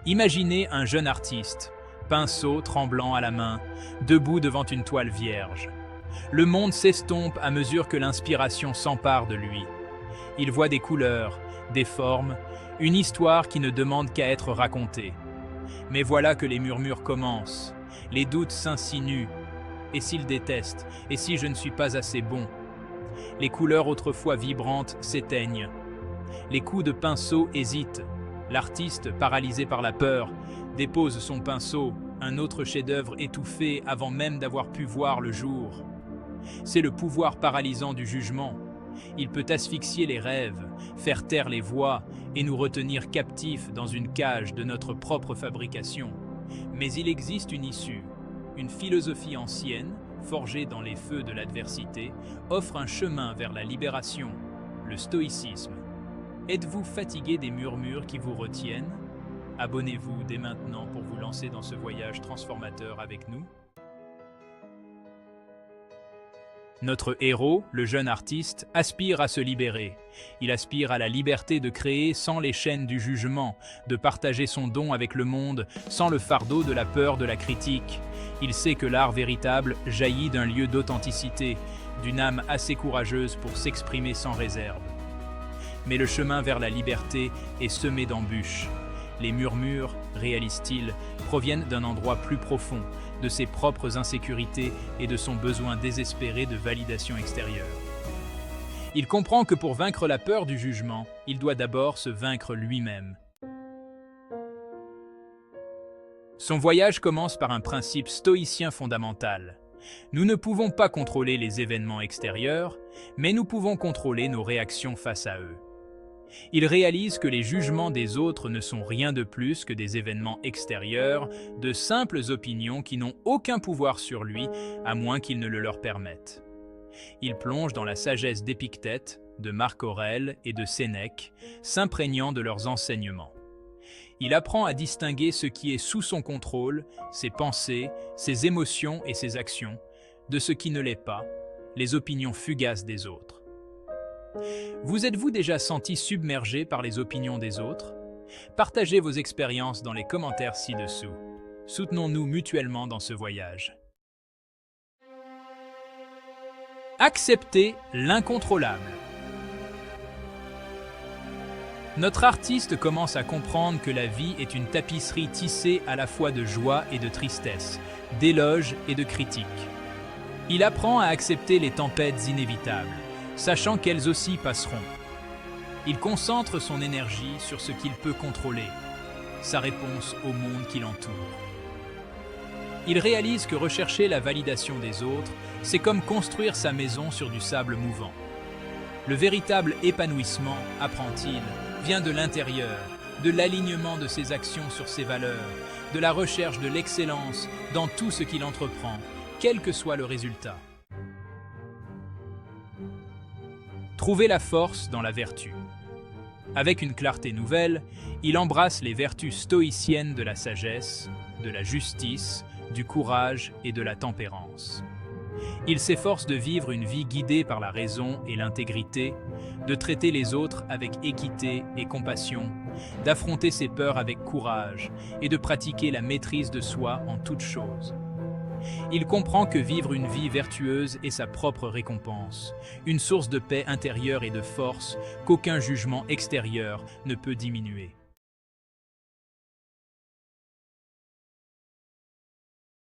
Imaginez un jeune artiste, pinceau tremblant à la main, debout devant une toile vierge. Le monde s'estompe à mesure que l'inspiration s'empare de lui. Il voit des couleurs, des formes, une histoire qui ne demande qu'à être racontée. Mais voilà que les murmures commencent, les doutes s'insinuent. Et s'il déteste? Et si je ne suis pas assez bon? Les couleurs autrefois vibrantes s'éteignent. Les coups de pinceau hésitent. L'artiste, paralysé par la peur, dépose son pinceau, un autre chef-d'œuvre étouffé avant même d'avoir pu voir le jour. C'est le pouvoir paralysant du jugement. Il peut asphyxier les rêves, faire taire les voix et nous retenir captifs dans une cage de notre propre fabrication. Mais il existe une issue. Une philosophie ancienne, forgée dans les feux de l'adversité, offre un chemin vers la libération, le stoïcisme. Êtes-vous fatigué des murmures qui vous retiennent? Abonnez-vous dès maintenant pour vous lancer dans ce voyage transformateur avec nous. Notre héros, le jeune artiste, aspire à se libérer. Il aspire à la liberté de créer sans les chaînes du jugement, de partager son don avec le monde sans le fardeau de la peur de la critique. Il sait que l'art véritable jaillit d'un lieu d'authenticité, d'une âme assez courageuse pour s'exprimer sans réserve. Mais le chemin vers la liberté est semé d'embûches. Les murmures, réalise-t-il, proviennent d'un endroit plus profond, de ses propres insécurités et de son besoin désespéré de validation extérieure. Il comprend que pour vaincre la peur du jugement, il doit d'abord se vaincre lui-même. Son voyage commence par un principe stoïcien fondamental. Nous ne pouvons pas contrôler les événements extérieurs, mais nous pouvons contrôler nos réactions face à eux. Il réalise que les jugements des autres ne sont rien de plus que des événements extérieurs, de simples opinions qui n'ont aucun pouvoir sur lui, à moins qu'il ne le leur permette. Il plonge dans la sagesse d'Épictète, de Marc Aurèle et de Sénèque, s'imprégnant de leurs enseignements. Il apprend à distinguer ce qui est sous son contrôle, ses pensées, ses émotions et ses actions, de ce qui ne l'est pas, les opinions fugaces des autres. Vous êtes-vous déjà senti submergé par les opinions des autres? Partagez vos expériences dans les commentaires ci-dessous. Soutenons-nous mutuellement dans ce voyage. Accepter l'incontrôlable. Notre artiste commence à comprendre que la vie est une tapisserie tissée à la fois de joie et de tristesse, d'éloges et de critiques. Il apprend à accepter les tempêtes inévitables, sachant qu'elles aussi passeront. Il concentre son énergie sur ce qu'il peut contrôler, sa réponse au monde qui l'entoure. Il réalise que rechercher la validation des autres, c'est comme construire sa maison sur du sable mouvant. Le véritable épanouissement, apprend-il, vient de l'intérieur, de l'alignement de ses actions sur ses valeurs, de la recherche de l'excellence dans tout ce qu'il entreprend, quel que soit le résultat. Trouver la force dans la vertu. Avec une clarté nouvelle, il embrasse les vertus stoïciennes de la sagesse, de la justice, du courage et de la tempérance. Il s'efforce de vivre une vie guidée par la raison et l'intégrité, de traiter les autres avec équité et compassion, d'affronter ses peurs avec courage et de pratiquer la maîtrise de soi en toutes choses. Il comprend que vivre une vie vertueuse est sa propre récompense, une source de paix intérieure et de force qu'aucun jugement extérieur ne peut diminuer.